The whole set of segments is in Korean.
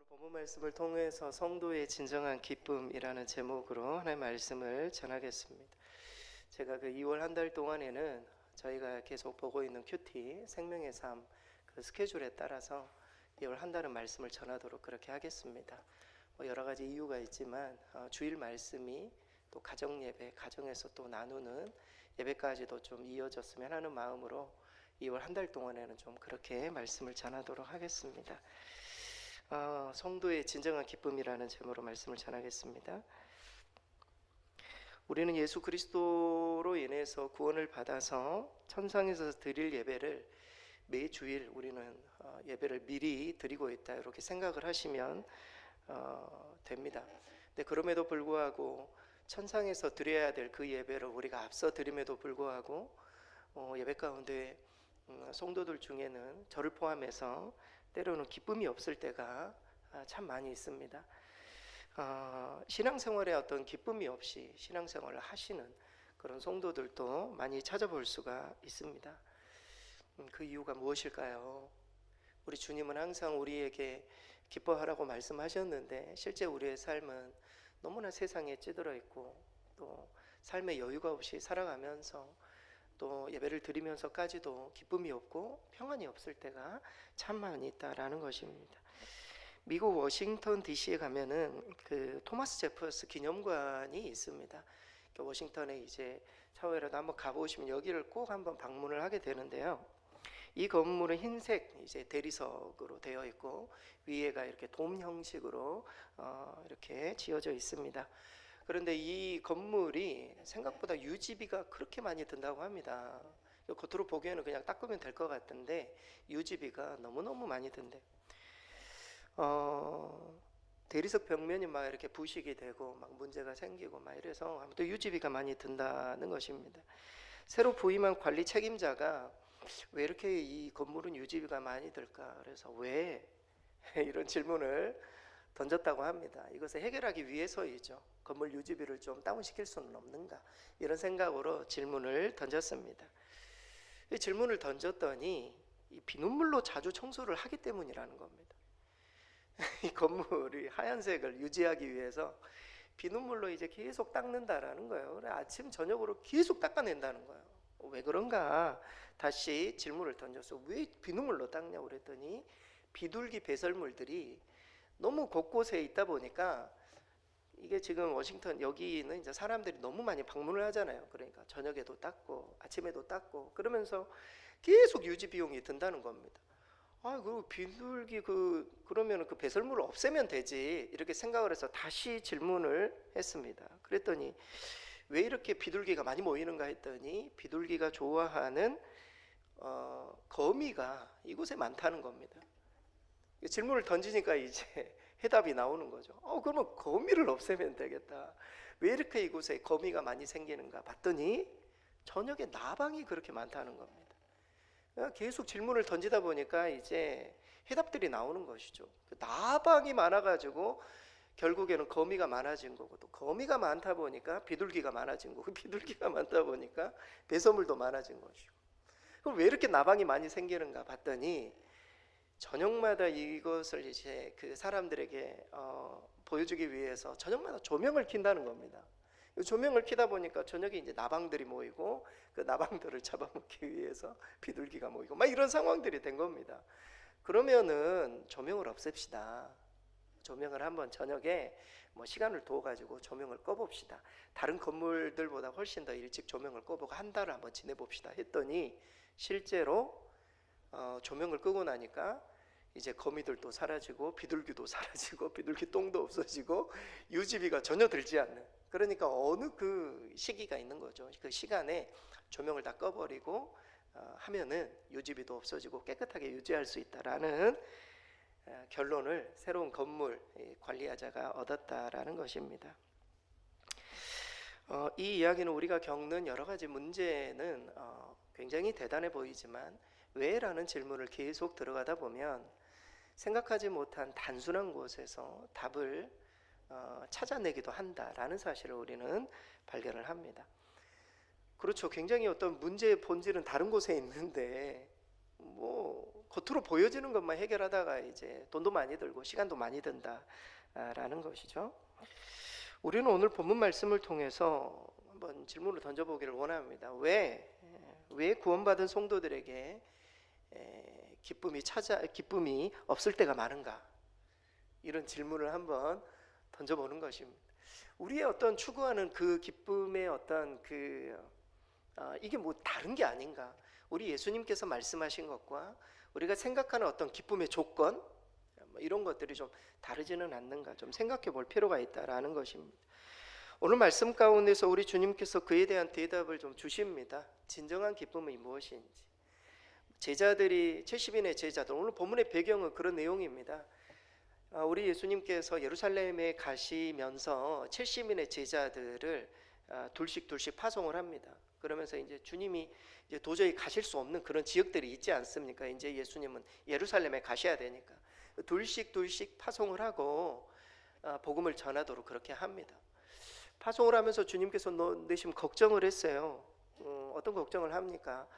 본문 말씀을 통해서 성도의 진정한 기쁨이라는 제목으로 하나의 말씀을 전하겠습니다. 제가 그 2월 한 달 동안에는 저희가 계속 보고 있는 큐티 생명의 삶 그 스케줄에 따라서 2월 한 달은 말씀을 전하도록 그렇게 하겠습니다. 여러 가지 이유가 있지만 주일 말씀이 또 가정 예배, 가정에서 또 나누는 예배까지도 좀 이어졌으면 하는 마음으로 2월 한 달 동안에는 좀 그렇게 말씀을 전하도록 하겠습니다. 성도의 진정한 기쁨이라는 제목으로 말씀을 전하겠습니다. 우리는 예수 그리스도로 인해서 구원을 받아서 천상에서 드릴 예배를 매주일 우리는 예배를 미리 드리고 있다, 이렇게 생각을 하시면 됩니다. 근데 그럼에도 불구하고 천상에서 드려야 될 그 예배를 우리가 앞서 드림에도 불구하고 예배 가운데 성도들 중에는 저를 포함해서 때로는 기쁨이 없을 때가 참 많이 있습니다. 신앙생활에 어떤 기쁨이 없이 신앙생활을 하시는 그런 성도들도 많이 찾아볼 수가 있습니다. 그 이유가 무엇일까요? 우리 주님은 항상 우리에게 기뻐하라고 말씀하셨는데 실제 우리의 삶은 너무나 세상에 찌들어 있고 또 삶의 여유가 없이 살아가면서 또 예배를 드리면서까지도 기쁨이 없고 평안이 없을 때가 참 많이 있다라는 것입니다. 미국 워싱턴 DC에 가면은 그 토마스 제퍼스 기념관이 있습니다. 워싱턴에 이제 차후에라도 한번 가보시면 여기를 꼭 한번 방문을 하게 되는데요. 이 건물은 흰색 이제 대리석으로 되어 있고 위에가 이렇게 돔 형식으로 이렇게 지어져 있습니다. 그런데 이 건물이 생각보다 유지비가 그렇게 많이 든다고 합니다. 겉으로 보기에는 그냥 닦으면 될 것 같은데 유지비가 너무너무 많이 든대요. 대리석 벽면이 막 이렇게 부식이 되고 막 문제가 생기고 막 이래서 아무튼 유지비가 많이 든다는 것입니다. 새로 부임한 관리 책임자가 왜 이렇게 이 건물은 유지비가 많이 들까? 그래서 왜 이런 질문을 던졌다고 합니다. 이것을 해결하기 위해서이죠. 건물 유지비를 좀 다운시킬 수는 없는가? 이런 생각으로 질문을 던졌습니다. 이 질문을 던졌더니 이 비눗물로 자주 청소를 하기 때문이라는 겁니다. 이 건물이 하얀색을 유지하기 위해서 비눗물로 이제 계속 닦는다라는 거예요. 그래 아침 저녁으로 계속 닦아낸다는 거예요. 왜 그런가? 다시 질문을 던졌어. 왜 비눗물로 닦냐고 그랬더니 비둘기 배설물들이 너무 곳곳에 있다 보니까 이게 지금 워싱턴 여기는 이제 사람들이 너무 많이 방문을 하잖아요. 그러니까 저녁에도 닦고 아침에도 닦고 그러면서 계속 유지 비용이 든다는 겁니다. 그리고 비둘기 그러면 그 배설물을 없애면 되지 이렇게 생각을 해서 다시 질문을 했습니다. 그랬더니 왜 이렇게 비둘기가 많이 모이는가 했더니 비둘기가 좋아하는 거미가 이곳에 많다는 겁니다. 질문을 던지니까 이제 해답이 나오는 거죠. 그러면 거미를 없애면 되겠다. 왜 이렇게 이곳에 거미가 많이 생기는가 봤더니 저녁에 나방이 그렇게 많다는 겁니다. 계속 질문을 던지다 보니까 이제 해답들이 나오는 것이죠. 나방이 많아가지고 결국에는 거미가 많아진 거고 또 거미가 많다 보니까 비둘기가 많아진 거고 비둘기가 많다 보니까 배설물도 많아진 것이고 그럼 왜 이렇게 나방이 많이 생기는가 봤더니 저녁마다 이것을 이제 그 사람들에게 보여주기 위해서 저녁마다 조명을 켠다는 겁니다. 조명을 켜다 보니까 저녁에 이제 나방들이 모이고 그 나방들을 잡아먹기 위해서 비둘기가 모이고 막 이런 상황들이 된 겁니다. 그러면은 조명을 없앱시다. 조명을 한번 저녁에 시간을 둬 가지고 조명을 꺼봅시다. 다른 건물들보다 훨씬 더 일찍 조명을 꺼보고 한 달을 한번 지내봅시다 했더니 실제로 조명을 끄고 나니까 이제 거미들도 사라지고 비둘기도 사라지고 비둘기 똥도 없어지고 유지비가 전혀 들지 않는, 그러니까 어느 그 시기가 있는 거죠. 그 시간에 조명을 다 꺼버리고 하면은 유지비도 없어지고 깨끗하게 유지할 수 있다라는 결론을 새로운 건물 관리자가 얻었다라는 것입니다. 이 이야기는 우리가 겪는 여러 가지 문제는 굉장히 대단해 보이지만 왜? 라는 질문을 계속 들어가다 보면 생각하지 못한 단순한 곳에서 답을 찾아내기도 한다라는 사실을 우리는 발견을 합니다. 그렇죠. 굉장히 어떤 문제의 본질은 다른 곳에 있는데 겉으로 보여지는 것만 해결하다가 이제 돈도 많이 들고 시간도 많이 든다라는 것이죠. 우리는 오늘 본문 말씀을 통해서 한번 질문을 던져보기를 원합니다. 왜 구원받은 성도들에게 기쁨이 없을 때가 많은가? 이런 질문을 한번 던져보는 것입니다. 우리의 어떤 추구하는 그 기쁨의 어떤 이게 뭐 다른 게 아닌가? 우리 예수님께서 말씀하신 것과 우리가 생각하는 어떤 기쁨의 조건, 이런 것들이 좀 다르지는 않는가? 좀 생각해 볼 필요가 있다라는 것입니다. 오늘 말씀 가운데서 우리 주님께서 그에 대한 대답을 좀 주십니다. 진정한 기쁨이 무엇인지. 제자들이 70인의 제자들, 오늘 본문의 배경은 그런 내용입니다. 우리 예수님께서 예루살렘에 가시면서 70인의 제자들을 둘씩 파송을 합니다. 그러면서 이제 주님이 이제 도저히 가실 수 없는 그런 지역들이 있지 않습니까? 이제 예수님은 예루살렘에 가셔야 되니까 둘씩 파송을 하고 복음을 전하도록 그렇게 합니다. 파송을 하면서 주님께서 내심 걱정을 했어요. 어떤 걱정을 합니까?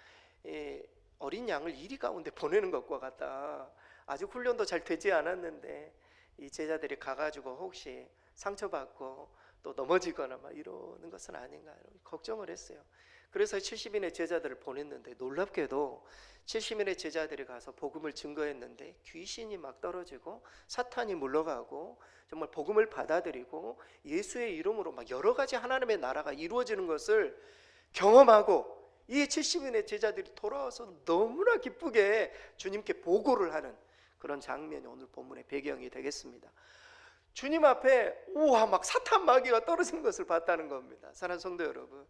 어린 양을 이리 가운데 보내는 것과 같다. 아직 훈련도 잘 되지 않았는데 이 제자들이 가가지고 혹시 상처받고 또 넘어지거나 막 이러는 것은 아닌가 걱정을 했어요. 그래서 70인의 제자들을 보냈는데 놀랍게도 70인의 제자들이 가서 복음을 증거했는데 귀신이 막 떨어지고 사탄이 물러가고 정말 복음을 받아들이고 예수의 이름으로 막 여러 가지 하나님의 나라가 이루어지는 것을 경험하고 이 70인의 제자들이 돌아와서 너무나 기쁘게 주님께 보고를 하는 그런 장면이 오늘 본문의 배경이 되겠습니다. 주님 앞에 우와 막 사탄 마귀가 떨어진 것을 봤다는 겁니다. 사랑하는 성도 여러분,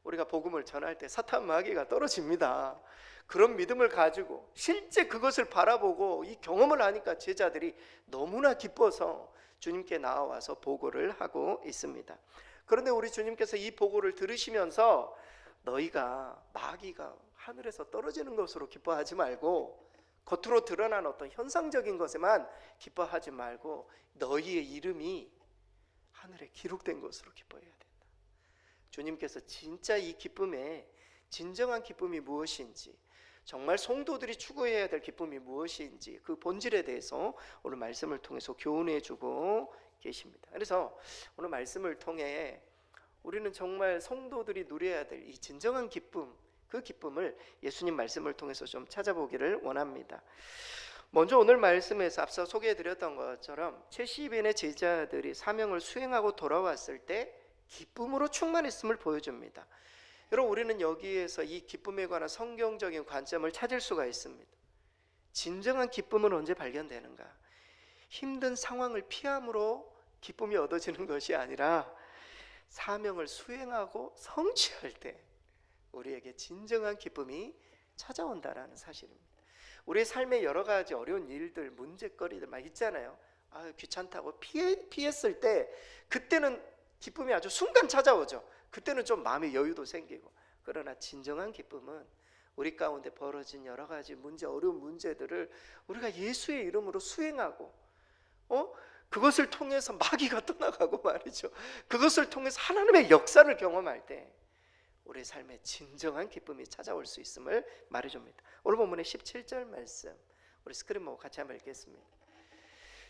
우리가 복음을 전할 때 사탄 마귀가 떨어집니다. 그런 믿음을 가지고 실제 그것을 바라보고 이 경험을 하니까 제자들이 너무나 기뻐서 주님께 나와서 보고를 하고 있습니다. 그런데 우리 주님께서 이 보고를 들으시면서 너희가 마귀가 하늘에서 떨어지는 것으로 기뻐하지 말고 겉으로 드러난 어떤 현상적인 것에만 기뻐하지 말고 너희의 이름이 하늘에 기록된 것으로 기뻐해야 된다. 주님께서 진짜 이 기쁨의 진정한 기쁨이 무엇인지, 정말 성도들이 추구해야 될 기쁨이 무엇인지 그 본질에 대해서 오늘 말씀을 통해서 교훈해 주고 계십니다. 그래서 오늘 말씀을 통해 우리는 정말 성도들이 누려야 될 이 진정한 기쁨, 그 기쁨을 예수님 말씀을 통해서 좀 찾아보기를 원합니다. 먼저 오늘 말씀에서 앞서 소개해드렸던 것처럼 70인의 제자들이 사명을 수행하고 돌아왔을 때 기쁨으로 충만했음을 보여줍니다. 여러분, 우리는 여기에서 이 기쁨에 관한 성경적인 관점을 찾을 수가 있습니다. 진정한 기쁨은 언제 발견되는가? 힘든 상황을 피함으로 기쁨이 얻어지는 것이 아니라 사명을 수행하고 성취할 때 우리에게 진정한 기쁨이 찾아온다라는 사실입니다. 우리의 삶에 여러 가지 어려운 일들, 문제거리들 막 있잖아요. 귀찮다고 피했을 때 그때는 기쁨이 아주 순간 찾아오죠. 그때는 좀 마음의 여유도 생기고. 그러나 진정한 기쁨은 우리 가운데 벌어진 여러 가지 어려운 문제들을 우리가 예수의 이름으로 수행하고 그것을 통해서 마귀가 떠나가고 말이죠. 그것을 통해서 하나님의 역사를 경험할 때 우리의 삶에 진정한 기쁨이 찾아올 수 있음을 말해줍니다. 오늘 본문의 17절 말씀 우리 스크린 보고 같이 한번 읽겠습니다.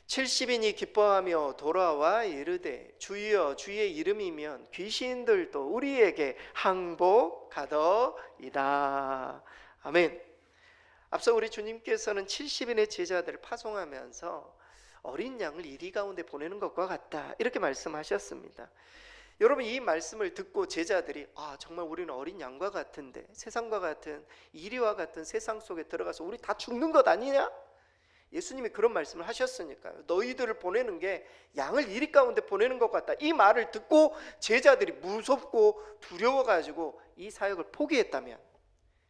70인이 기뻐하며 돌아와 이르되 주여 주의 이름이면 귀신들도 우리에게 항복하더이다. 아멘. 앞서 우리 주님께서는 70인의 제자들을 파송하면서 어린 양을 이리 가운데 보내는 것과 같다 이렇게 말씀하셨습니다. 여러분, 이 말씀을 듣고 제자들이 정말 우리는 어린 양과 같은데 세상과 같은 이리와 같은 세상 속에 들어가서 우리 다 죽는 것 아니냐? 예수님이 그런 말씀을 하셨으니까요. 너희들을 보내는 게 양을 이리 가운데 보내는 것 같다. 이 말을 듣고 제자들이 무섭고 두려워가지고 이 사역을 포기했다면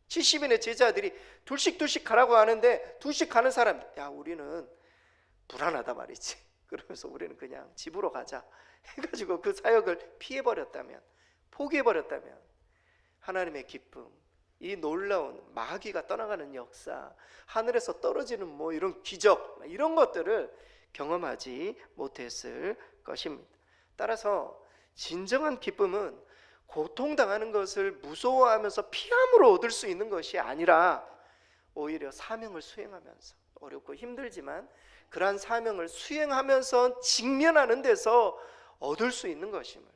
70인의 제자들이 둘씩 가라고 하는데 둘씩 가는 사람, 우리는 불안하다 말이지. 그러면서 우리는 그냥 집으로 가자 해가지고 그 사역을 피해버렸다면, 포기해버렸다면 하나님의 기쁨, 이 놀라운 마귀가 떠나가는 역사, 하늘에서 떨어지는 이런 기적, 이런 것들을 경험하지 못했을 것입니다. 따라서 진정한 기쁨은 고통당하는 것을 무서워하면서 피함으로 얻을 수 있는 것이 아니라 오히려 사명을 수행하면서, 어렵고 힘들지만 그러한 사명을 수행하면서 직면하는 데서 얻을 수 있는 것임을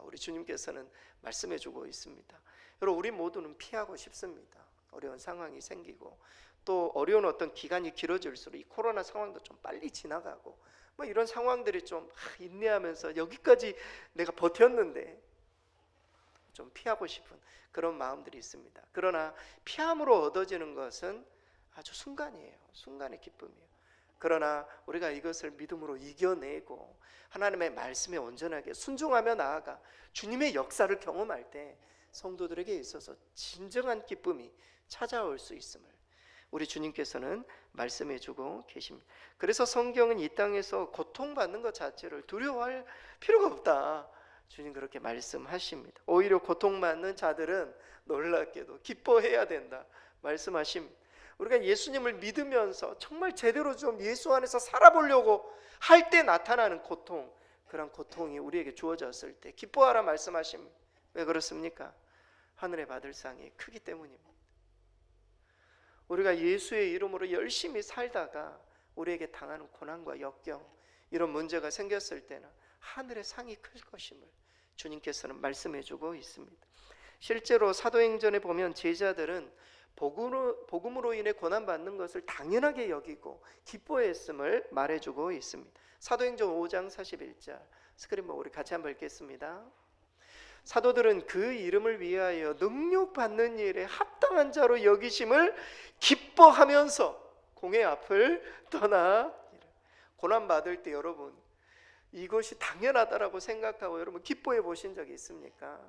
우리 주님께서는 말씀해 주고 있습니다. 여러분, 우리 모두는 피하고 싶습니다. 어려운 상황이 생기고 또 어려운 어떤 기간이 길어질수록 이 코로나 상황도 좀 빨리 지나가고 뭐 이런 상황들이 좀 인내하면서 여기까지 내가 버텼는데 좀 피하고 싶은 그런 마음들이 있습니다. 그러나 피함으로 얻어지는 것은 아주 순간이에요. 순간의 기쁨이에요. 그러나 우리가 이것을 믿음으로 이겨내고 하나님의 말씀에 온전하게 순종하며 나아가 주님의 역사를 경험할 때 성도들에게 있어서 진정한 기쁨이 찾아올 수 있음을 우리 주님께서는 말씀해 주고 계십니다. 그래서 성경은 이 땅에서 고통받는 것 자체를 두려워할 필요가 없다, 주님 그렇게 말씀하십니다. 오히려 고통받는 자들은 놀랍게도 기뻐해야 된다 말씀하십니다. 우리가 예수님을 믿으면서 정말 제대로 좀 예수 안에서 살아보려고 할 때 나타나는 고통, 그런 고통이 우리에게 주어졌을 때 기뻐하라 말씀하십니다. 왜 그렇습니까? 하늘에 받을 상이 크기 때문입니다. 우리가 예수의 이름으로 열심히 살다가 우리에게 당하는 고난과 역경, 이런 문제가 생겼을 때는 하늘의 상이 클 것임을 주님께서는 말씀해 주고 있습니다. 실제로 사도행전에 보면 제자들은 복음으로 인해 고난받는 것을 당연하게 여기고 기뻐했음을 말해주고 있습니다. 사도행전 5장 41절 스크린 보고 우리 같이 한번 읽겠습니다. 사도들은 그 이름을 위하여 능력받는 일에 합당한 자로 여기심을 기뻐하면서 공회 앞을 떠나, 고난받을 때 여러분 이것이 당연하다라고 생각하고 여러분 기뻐해 보신 적이 있습니까?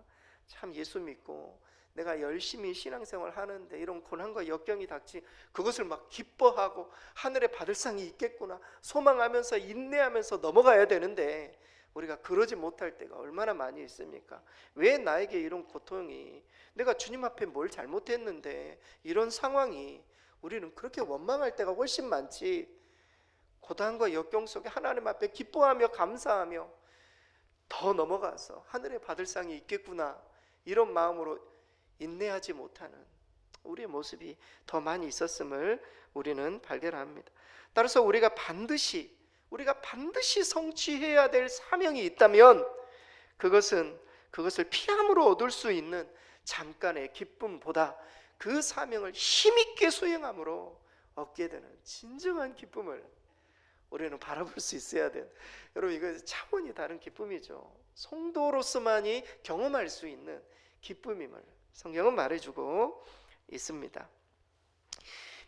참 예수 믿고 내가 열심히 신앙생활 하는데 이런 고난과 역경이 닥치 그것을 막 기뻐하고 하늘에 받을 상이 있겠구나 소망하면서 인내하면서 넘어가야 되는데 우리가 그러지 못할 때가 얼마나 많이 있습니까? 왜 나에게 이런 고통이, 내가 주님 앞에 뭘 잘못했는데 이런 상황이, 우리는 그렇게 원망할 때가 훨씬 많지. 고난과 역경 속에 하나님 앞에 기뻐하며 감사하며 더 넘어가서 하늘에 받을 상이 있겠구나 이런 마음으로 인내하지 못하는 우리의 모습이 더 많이 있었음을 우리는 발견합니다. 따라서 우리가 반드시 성취해야 될 사명이 있다면 그것을 피함으로 얻을 수 있는 잠깐의 기쁨보다 그 사명을 힘있게 수행함으로 얻게 되는 진정한 기쁨을 우리는 바라볼 수 있어야 돼요. 여러분, 이거 차원이 다른 기쁨이죠. 성도로서만이 경험할 수 있는 기쁨임을 성경은 말해주고 있습니다.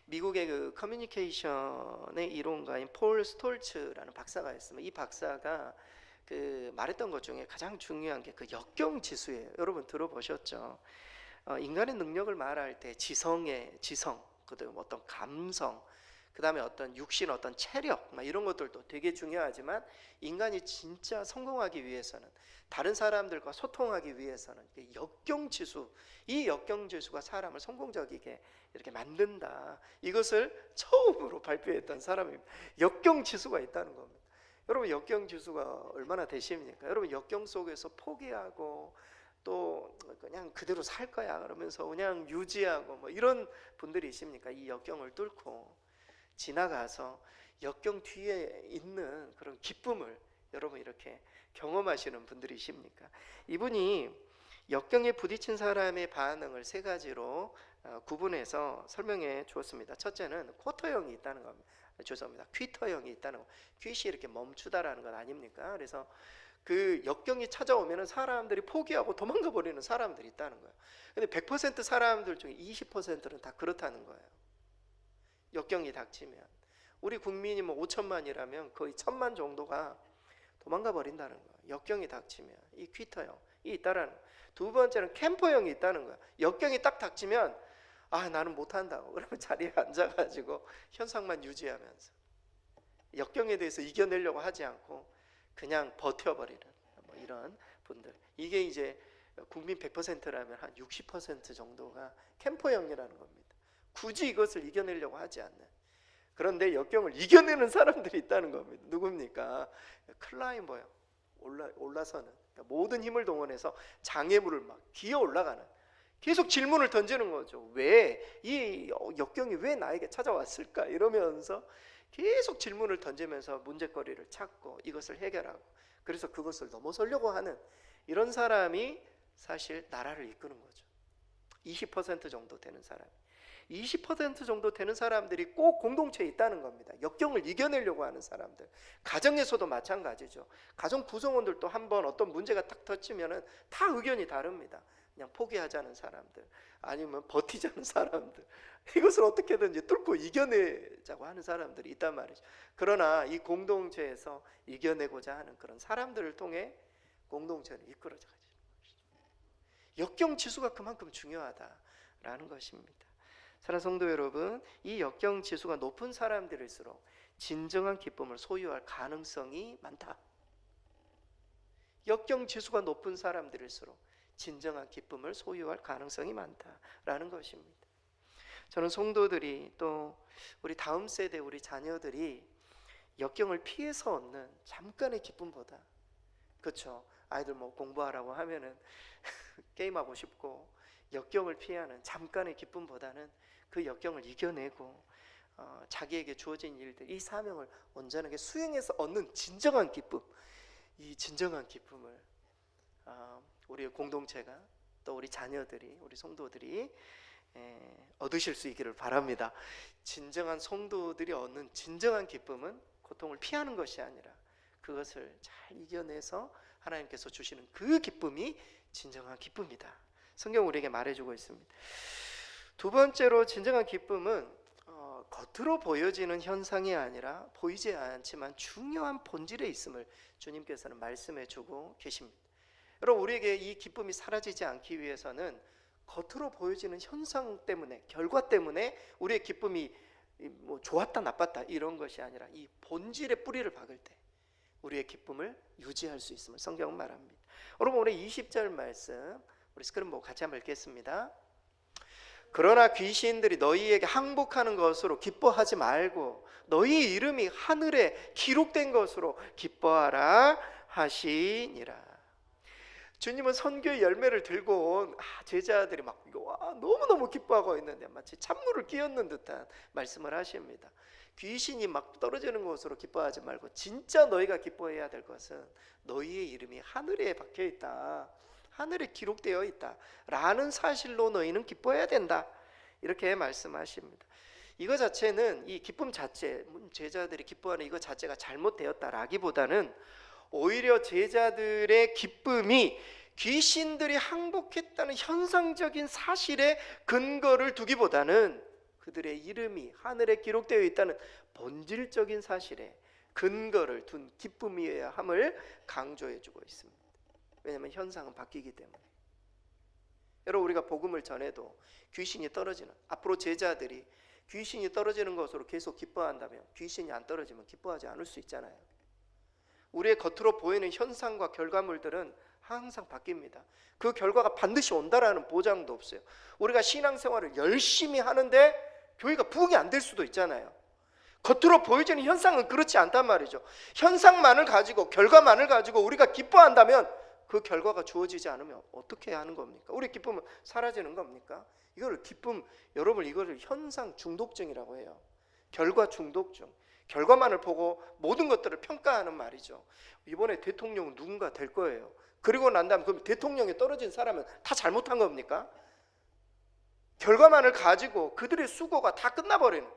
미국의 그 커뮤니케이션의 이론가인 폴 스톨츠라는 박사가 있습니다. 이 박사가 그 말했던 것 중에 가장 중요한 게 그 역경 지수예요. 여러분 들어보셨죠? 인간의 능력을 말할 때 지성, 그다음에 어떤 감성, 그다음에 어떤 육신, 어떤 체력, 이런 것들도 되게 중요하지만 인간이 진짜 성공하기 위해서는, 다른 사람들과 소통하기 위해서는 역경 지수, 이 역경 지수가 사람을 성공적이게 이렇게 만든다. 이것을 처음으로 발표했던 사람입니다. 역경 지수가 있다는 겁니다. 여러분, 역경 지수가 얼마나 되십니까? 여러분, 역경 속에서 포기하고 또 그냥 그대로 살 거야 그러면서 그냥 유지하고 뭐 이런 분들이 있습니까? 이 역경을 뚫고 지나가서 역경 뒤에 있는 그런 기쁨을 여러분 이렇게 경험하시는 분들이십니까? 이분이 역경에 부딪힌 사람의 반응을 세 가지로 구분해서 설명해 주었습니다. 첫째는 쿼터형이 있다는 겁니다. 죄송합니다. 퀴터형이 있다는 거. 퀴시 이렇게 멈추다라는 것 아닙니까? 그래서 그 역경이 찾아오면 사람들이 포기하고 도망가 버리는 사람들이 있다는 거예요. 근데 100% 사람들 중에 20%는 다 그렇다는 거예요. 역경이 닥치면 우리 국민이 뭐 5천만이라면 거의 1,000만 정도가 도망가 버린다는 거예요. 역경이 닥치면 이 퀴터형이 있다라는 거예요. 두 번째는 캠퍼형이 있다는 거예요. 역경이 딱 닥치면 나는 못한다고 그러면 자리에 앉아가지고 현상만 유지하면서 역경에 대해서 이겨내려고 하지 않고 그냥 버텨버리는 뭐 이런 분들, 이게 이제 국민 100%라면 한 60% 정도가 캠퍼형이라는 겁니다. 굳이 이것을 이겨내려고 하지 않는, 그런데 역경을 이겨내는 사람들이 있다는 겁니다. 누굽니까? 클라이머요. 올라서는, 그러니까 모든 힘을 동원해서 장애물을 막 기어 올라가는 계속 질문을 던지는 거죠. 왜? 이 역경이 왜 나에게 찾아왔을까? 이러면서 계속 질문을 던지면서 문제거리를 찾고 이것을 해결하고, 그래서 그것을 넘어서려고 하는 이런 사람이 사실 나라를 이끄는 거죠. 20% 정도 되는 사람, 20% 정도 되는 사람들이 꼭 공동체에 있다는 겁니다. 역경을 이겨내려고 하는 사람들. 가정에서도 마찬가지죠. 가정 구성원들도 한번 어떤 문제가 딱 터지면은 다 의견이 다릅니다. 그냥 포기하자는 사람들, 아니면 버티자는 사람들, 이것을 어떻게든지 뚫고 이겨내자고 하는 사람들이 있단 말이죠. 그러나 이 공동체에서 이겨내고자 하는 그런 사람들을 통해 공동체는 이끌어져 가지는 것이죠. 역경 지수가 그만큼 중요하다라는 것입니다. 사랑하는 성도 여러분, 이 역경 지수가 높은 사람들일수록 진정한 기쁨을 소유할 가능성이 많다. 역경 지수가 높은 사람들일수록 진정한 기쁨을 소유할 가능성이 많다라는 것입니다. 저는 성도들이, 또 우리 다음 세대 우리 자녀들이 역경을 피해서 얻는 잠깐의 기쁨보다, 그렇죠? 아이들 뭐 공부하라고 하면은 게임하고 싶고, 역경을 피하는 잠깐의 기쁨보다는 그 역경을 이겨내고 자기에게 주어진 일들, 이 사명을 온전하게 수행해서 얻는 진정한 기쁨, 이 진정한 기쁨을 우리 공동체가, 또 우리 자녀들이, 우리 성도들이 얻으실 수 있기를 바랍니다. 진정한 성도들이 얻는 진정한 기쁨은 고통을 피하는 것이 아니라 그것을 잘 이겨내서 하나님께서 주시는 그 기쁨이 진정한 기쁨이다. 성경 우리에게 말해주고 있습니다. 두 번째로, 진정한 기쁨은 겉으로 보여지는 현상이 아니라 보이지 않지만 중요한 본질에 있음을 주님께서는 말씀해주고 계십니다. 여러분, 우리에게 이 기쁨이 사라지지 않기 위해서는 겉으로 보여지는 현상 때문에, 결과 때문에 우리의 기쁨이 뭐 좋았다 나빴다 이런 것이 아니라 이 본질의 뿌리를 박을 때 우리의 기쁨을 유지할 수 있음을 성경은 말합니다. 여러분, 오늘 20절 말씀 우리 스크린 보고 같이 한번 읽겠습니다. 그러나 귀신들이 너희에게 항복하는 것으로 기뻐하지 말고 너희 이름이 하늘에 기록된 것으로 기뻐하라 하시니라. 주님은 선교의 열매를 들고 온 제자들이 막 너무너무 기뻐하고 있는데 마치 찬물을 끼얹는 듯한 말씀을 하십니다. 귀신이 막 떨어지는 것으로 기뻐하지 말고 진짜 너희가 기뻐해야 될 것은 너희의 이름이 하늘에 박혀있다, 하늘에 기록되어 있다 라는 사실로 너희는 기뻐해야 된다, 이렇게 말씀하십니다. 이거 자체는, 이 기쁨 자체, 제자들이 기뻐하는 이거 자체가 잘못되었다라기보다는 오히려 제자들의 기쁨이 귀신들이 항복했다는 현상적인 사실에 근거를 두기보다는 그들의 이름이 하늘에 기록되어 있다는 본질적인 사실에 근거를 둔 기쁨이어야 함을 강조해주고 있습니다. 왜냐하면 현상은 바뀌기 때문에. 여러분, 우리가 복음을 전해도 귀신이 떨어지는, 앞으로 제자들이 귀신이 떨어지는 것으로 계속 기뻐한다면 귀신이 안 떨어지면 기뻐하지 않을 수 있잖아요. 우리의 겉으로 보이는 현상과 결과물들은 항상 바뀝니다. 그 결과가 반드시 온다라는 보장도 없어요. 우리가 신앙생활을 열심히 하는데 교회가 부흥이 안 될 수도 있잖아요. 겉으로 보여지는 현상은 그렇지 않단 말이죠. 현상만을 가지고, 결과만을 가지고 우리가 기뻐한다면 그 결과가 주어지지 않으면 어떻게 하는 겁니까? 우리 기쁨은 사라지는 겁니까? 이걸 기쁨, 여러분, 이거를 현상 중독증이라고 해요. 결과 중독증. 결과만을 보고 모든 것들을 평가하는 말이죠. 이번에 대통령은 누군가 될 거예요. 그리고 난 다음 그럼 대통령에 떨어진 사람은 다 잘못한 겁니까? 결과만을 가지고 그들의 수고가 다 끝나버리는,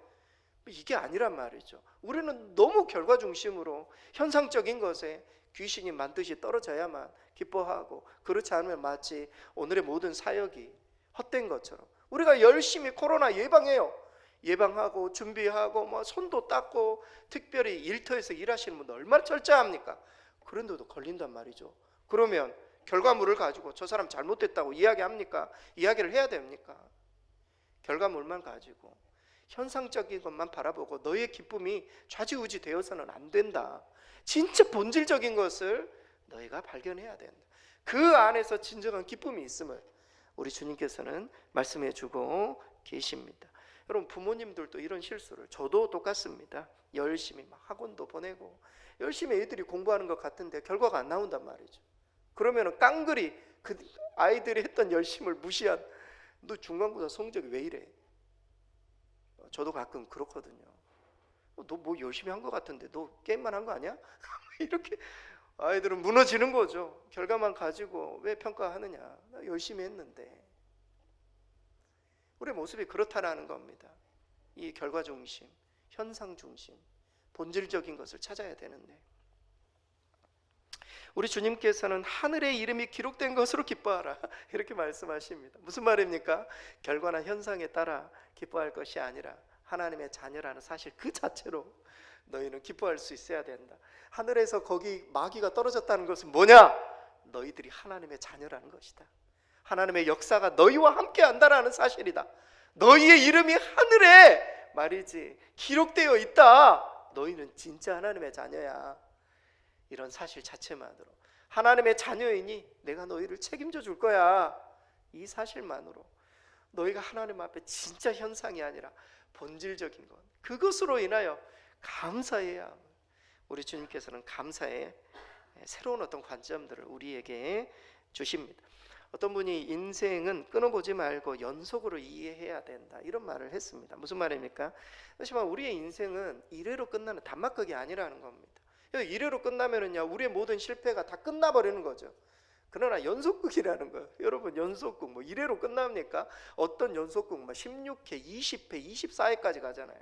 이게 아니란 말이죠. 우리는 너무 결과 중심으로 현상적인 것에 귀신이 만듯이 떨어져야만 기뻐하고, 그렇지 않으면 마치 오늘의 모든 사역이 헛된 것처럼, 우리가 열심히 코로나 예방하고 준비하고 뭐 손도 닦고, 특별히 일터에서 일하시는 분들 얼마나 철저합니까? 그런데도 걸린단 말이죠. 그러면 결과물을 가지고 저 사람 잘못됐다고 이야기합니까? 이야기를 해야 됩니까? 결과물만 가지고 현상적인 것만 바라보고 너의 기쁨이 좌지우지 되어서는 안 된다. 진짜 본질적인 것을 너희가 발견해야 된다. 그 안에서 진정한 기쁨이 있음을 우리 주님께서는 말씀해 주고 계십니다. 여러분, 부모님들도 이런 실수를, 저도 똑같습니다. 열심히 막 학원도 보내고 열심히 애들이 공부하는 것 같은데 결과가 안 나온단 말이죠. 그러면 깡그리 그 아이들이 했던 열심을 무시한, 너 중간고사 성적이 왜 이래? 저도 가끔 그렇거든요. 너 뭐 열심히 한 것 같은데 너 게임만 한 거 아니야? 이렇게 아이들은 무너지는 거죠. 결과만 가지고 왜 평가하느냐? 나 열심히 했는데. 우리의 모습이 그렇다라는 겁니다. 이 결과 중심, 현상 중심, 본질적인 것을 찾아야 되는데, 우리 주님께서는 하늘의 이름이 기록된 것으로 기뻐하라 이렇게 말씀하십니다. 무슨 말입니까? 결과나 현상에 따라 기뻐할 것이 아니라 하나님의 자녀라는 사실 그 자체로 너희는 기뻐할 수 있어야 된다. 하늘에서 거기 마귀가 떨어졌다는 것은 뭐냐? 너희들이 하나님의 자녀라는 것이다. 하나님의 역사가 너희와 함께 한다라는 사실이다. 너희의 이름이 하늘에 말이지 기록되어 있다. 너희는 진짜 하나님의 자녀야. 이런 사실 자체만으로 하나님의 자녀이니 내가 너희를 책임져 줄 거야. 이 사실만으로 너희가 하나님 앞에 진짜 현상이 아니라 본질적인 것, 그것으로 인하여 감사해야 합니다. 우리 주님께서는 감사의 새로운 어떤 관점들을 우리에게 주십니다. 어떤 분이 인생은 끊어보지 말고 연속으로 이해해야 된다 이런 말을 했습니다. 무슨 말입니까? 하지만 우리의 인생은 이래로 끝나는 단막극이 아니라는 겁니다. 이래로 끝나면은요 우리의 모든 실패가 다 끝나버리는 거죠. 그러나 연속극이라는 거예요. 여러분 연속극 뭐 이래로 끝납니까? 어떤 연속극 막 16회, 20회, 24회까지 가잖아요.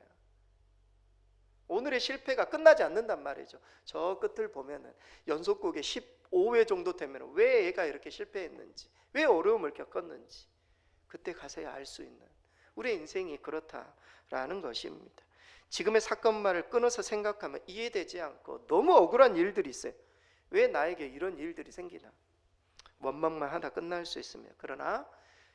오늘의 실패가 끝나지 않는단 말이죠. 저 끝을 보면은 연속극에 15회 정도 되면 왜 얘가 이렇게 실패했는지, 왜 어려움을 겪었는지 그때 가서야 알 수 있는 우리의 인생이 그렇다라는 것입니다. 지금의 사건만을 끊어서 생각하면 이해되지 않고 너무 억울한 일들이 있어요. 왜 나에게 이런 일들이 생기나? 원망만 하다 끝날 수 있으며, 그러나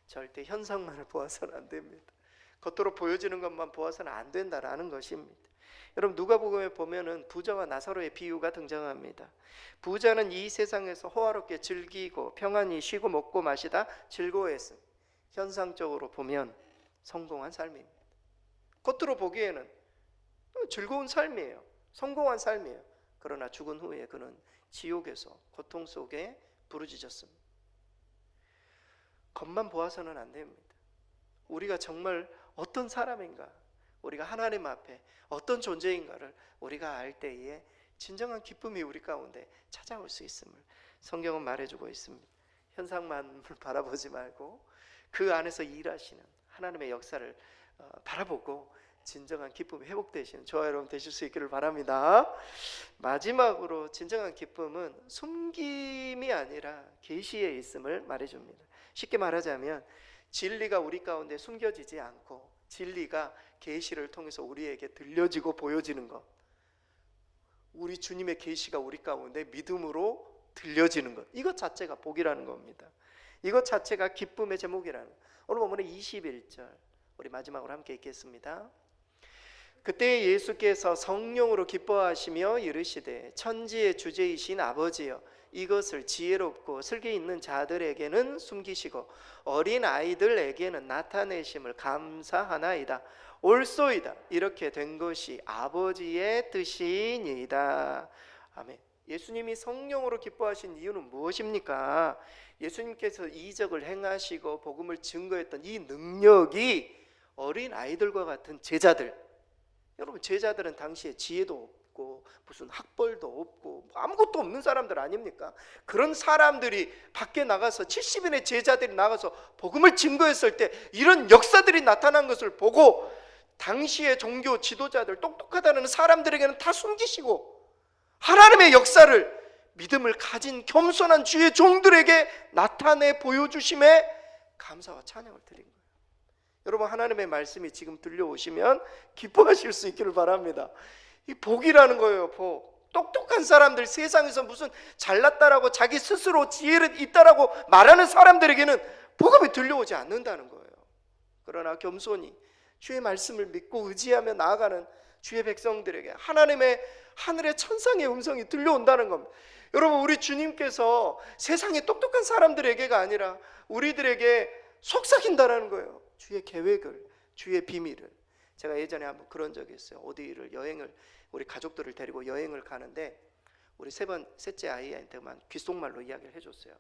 절대 현상만을 보아서는 안 됩니다. 겉으로 보여지는 것만 보아서는 안 된다라는 것입니다. 여러분 누가복음에 보면은 부자와 나사로의 비유가 등장합니다. 부자는 이 세상에서 호화롭게 즐기고 평안히 쉬고 먹고 마시다 즐거워했습니다. 현상적으로 보면 성공한 삶입니다. 겉으로 보기에는 즐거운 삶이에요. 성공한 삶이에요. 그러나 죽은 후에 그는 지옥에서 고통 속에 부르짖었습니다. 겉만 보아서는 안 됩니다. 우리가 정말 어떤 사람인가, 우리가 하나님 앞에 어떤 존재인가를 우리가 알 때에 진정한 기쁨이 우리 가운데 찾아올 수 있음을 성경은 말해주고 있습니다. 현상만을 바라보지 말고 그 안에서 일하시는 하나님의 역사를 바라보고 진정한 기쁨이 회복되시는 저와 여러분 되실 수 있기를 바랍니다. 마지막으로 진정한 기쁨은 숨김이 아니라 계시에 있음을 말해줍니다. 쉽게 말하자면 진리가 우리 가운데 숨겨지지 않고 진리가 계시를 통해서 우리에게 들려지고 보여지는 것, 우리 주님의 계시가 우리 가운데 믿음으로 들려지는 것, 이것 자체가 복이라는 겁니다. 이것 자체가 기쁨의 제목이라는 것. 오늘 본문의 21절 우리 마지막으로 함께 읽겠습니다. 그때 예수께서 성령으로 기뻐하시며 이르시되 천지의 주제이신 아버지여 이것을 지혜롭고 슬기 있는 자들에게는 숨기시고 어린 아이들에게는 나타내심을 감사하나이다. 옳소이다. 이렇게 된 것이 아버지의 뜻이니이다. 아멘. 예수님이 성령으로 기뻐하신 이유는 무엇입니까? 예수님께서 이적을 행하시고 복음을 증거했던 이 능력이 어린 아이들과 같은 제자들, 여러분 제자들은 당시에 지혜도 없고 무슨 학벌도 없고 아무것도 없는 사람들 아닙니까? 그런 사람들이 밖에 나가서 70인의 제자들이 나가서 복음을 증거했을 때 이런 역사들이 나타난 것을 보고 당시의 종교 지도자들, 똑똑하다는 사람들에게는 다 숨기시고 하나님의 역사를 믿음을 가진 겸손한 주의 종들에게 나타내 보여주심에 감사와 찬양을 드린 거예요. 여러분 하나님의 말씀이 지금 들려오시면 기뻐하실 수 있기를 바랍니다. 이 복이라는 거예요. 복. 똑똑한 사람들, 세상에서 무슨 잘났다라고 자기 스스로 지혜를 있다라고 말하는 사람들에게는 복음이 들려오지 않는다는 거예요. 그러나 겸손히 주의 말씀을 믿고 의지하며 나아가는 주의 백성들에게 하나님의 하늘의 천상의 음성이 들려온다는 겁니다. 여러분 우리 주님께서 세상의 똑똑한 사람들에게가 아니라 우리들에게 속삭인다라는 거예요. 주의 계획을, 주의 비밀을. 제가 예전에 한번 그런 적이 있어요. 어디를 여행을, 우리 가족들을 데리고 여행을 가는데 우리 셋째 아이한테만 귓속말로 이야기를 해줬어요.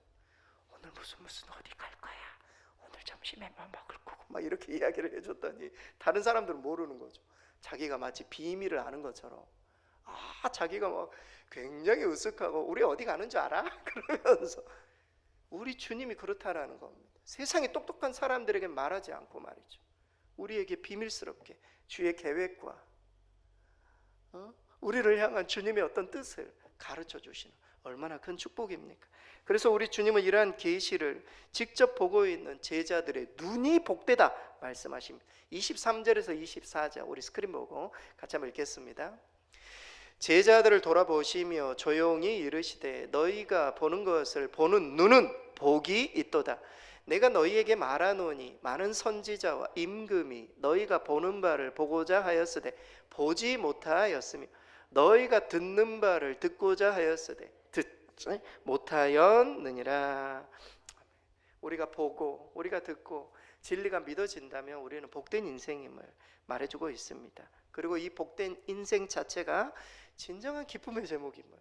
오늘 무슨 어디 갈 거야. 오늘 좀 점심에만 먹을 거고 막 이렇게 이야기를 해줬더니 다른 사람들은 모르는 거죠. 자기가 마치 비밀을 아는 것처럼 자기가 뭐 굉장히 으쓱하고 우리 어디 가는 줄 알아? 그러면서 우리 주님이 그렇다라는 겁니다. 세상에 똑똑한 사람들에게 말하지 않고 말이죠. 우리에게 비밀스럽게 주의 계획과 우리를 향한 주님의 어떤 뜻을 가르쳐 주시는 얼마나 큰 축복입니까? 그래서 우리 주님은 이러한 계시를 직접 보고 있는 제자들의 눈이 복되다 말씀하십니다. 23절에서 24절 우리 스크린 보고 같이 한번 읽겠습니다. 제자들을 돌아보시며 조용히 이르시되 너희가 보는 것을 보는 눈은 복이 있도다. 내가 너희에게 말하노니 많은 선지자와 임금이 너희가 보는 바를 보고자 하였으되 보지 못하였으며 너희가 듣는 바를 듣고자 하였으되 듣지 못하였느니라. 우리가 보고 우리가 듣고 진리가 믿어진다면 우리는 복된 인생임을 말해주고 있습니다. 그리고 이 복된 인생 자체가 진정한 기쁨의 제목임을,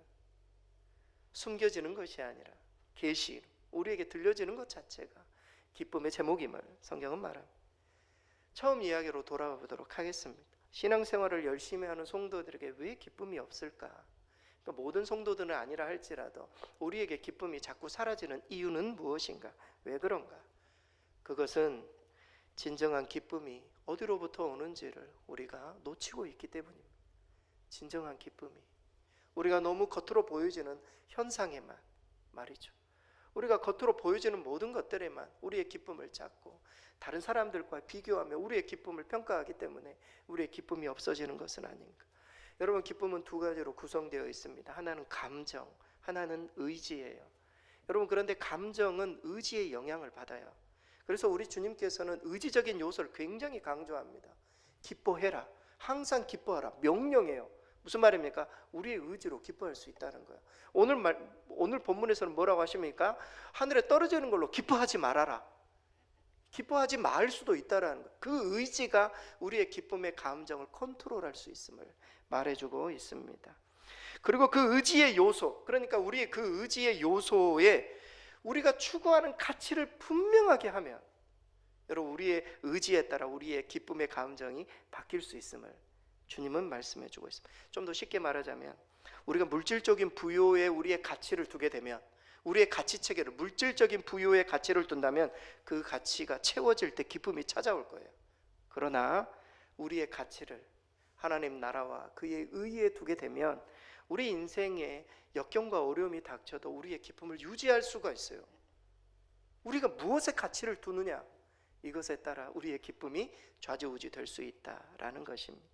숨겨지는 것이 아니라 계시, 우리에게 들려지는 것 자체가 기쁨의 제목임을 성경은 말합니다. 처음 이야기로 돌아와 보도록 하겠습니다. 신앙생활을 열심히 하는 성도들에게 왜 기쁨이 없을까? 그러니까 모든 성도들은 아니라 할지라도 우리에게 기쁨이 자꾸 사라지는 이유는 무엇인가? 왜 그런가? 그것은 진정한 기쁨이 어디로부터 오는지를 우리가 놓치고 있기 때문입니다. 진정한 기쁨이 우리가 너무 겉으로 보여지는 현상에만 말이죠. 우리가 겉으로 보여지는 모든 것들에만 우리의 기쁨을 찾고 다른 사람들과 비교하며 우리의 기쁨을 평가하기 때문에 우리의 기쁨이 없어지는 것은 아닌가. 여러분, 기쁨은 두 가지로 구성되어 있습니다. 하나는 감정, 하나는 의지예요. 여러분, 그런데 감정은 의지의 영향을 받아요. 그래서 우리 주님께서는 의지적인 요소를 굉장히 강조합니다. 기뻐해라, 항상 기뻐하라, 명령해요. 무슨 말입니까? 우리의 의지로 기뻐할 수 있다는 거예요. 오늘 본문에서는 뭐라고 하십니까? 하늘에 떨어지는 걸로 기뻐하지 말아라. 기뻐하지 말 수도 있다라는 거예요. 그 의지가 우리의 기쁨의 감정을 컨트롤할 수 있음을 말해주고 있습니다. 그리고 그 의지의 요소, 그러니까 우리의 그 의지의 요소에 우리가 추구하는 가치를 분명하게 하면 여러분, 우리의 의지에 따라 우리의 기쁨의 감정이 바뀔 수 있음을 주님은 말씀해 주고 있습니다. 좀 더 쉽게 말하자면 우리가 물질적인 부요에 우리의 가치를 두게 되면, 우리의 가치 체계를 물질적인 부요에 가치를 둔다면 그 가치가 채워질 때 기쁨이 찾아올 거예요. 그러나 우리의 가치를 하나님 나라와 그의 의에 두게 되면 우리 인생에 역경과 어려움이 닥쳐도 우리의 기쁨을 유지할 수가 있어요. 우리가 무엇에 가치를 두느냐, 이것에 따라 우리의 기쁨이 좌지우지 될 수 있다라는 것입니다.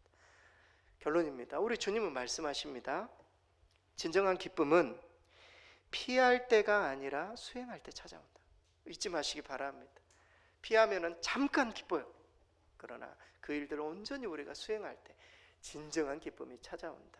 결론입니다. 우리 주님은 말씀하십니다. 진정한 기쁨은 피할 때가 아니라 수행할 때 찾아온다. 잊지 마시기 바랍니다. 피하면은 잠깐 기뻐요. 그러나 그 일들을 온전히 우리가 수행할 때 진정한 기쁨이 찾아온다.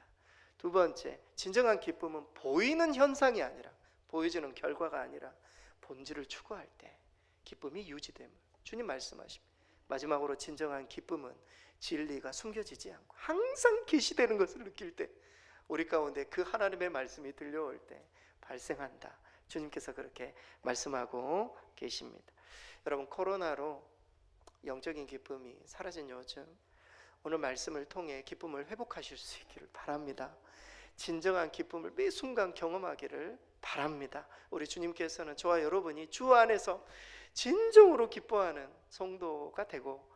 두 번째, 진정한 기쁨은 보이는 현상이 아니라, 보여지는 결과가 아니라 본질을 추구할 때 기쁨이 유지됨을 주님 말씀하십니다. 마지막으로 진정한 기쁨은 진리가 숨겨지지 않고 항상 계시되는 것을 느낄 때, 우리 가운데 그 하나님의 말씀이 들려올 때 발생한다. 주님께서 그렇게 말씀하고 계십니다. 여러분, 코로나로 영적인 기쁨이 사라진 요즘 오늘 말씀을 통해 기쁨을 회복하실 수 있기를 바랍니다. 진정한 기쁨을 매 순간 경험하기를 바랍니다. 우리 주님께서는 저와 여러분이 주 안에서 진정으로 기뻐하는 성도가 되고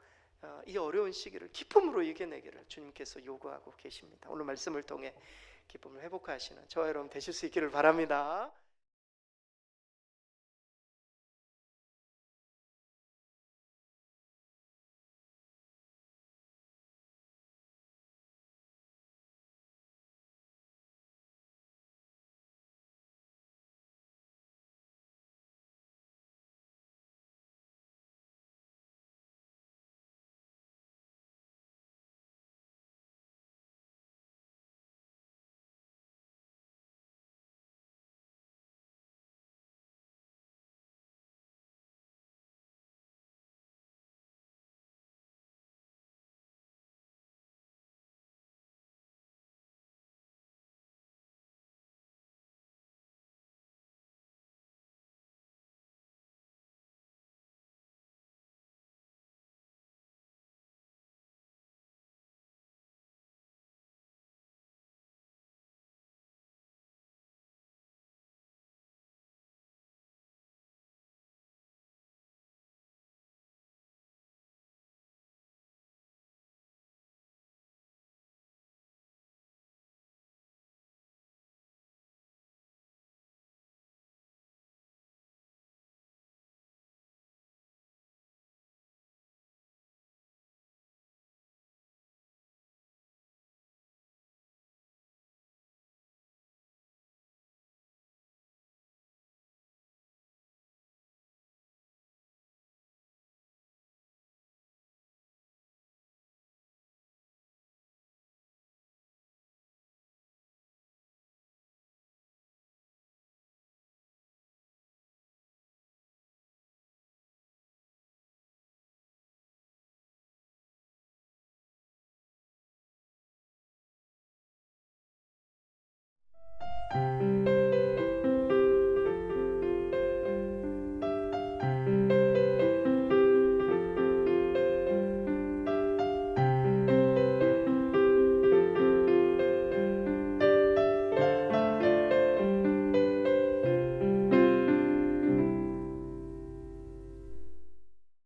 이 어려운 시기를 기쁨으로 이겨내기를 주님께서 요구하고 계십니다. 오늘 말씀을 통해 기쁨을 회복하시는 저와 여러분 되실 수 있기를 바랍니다.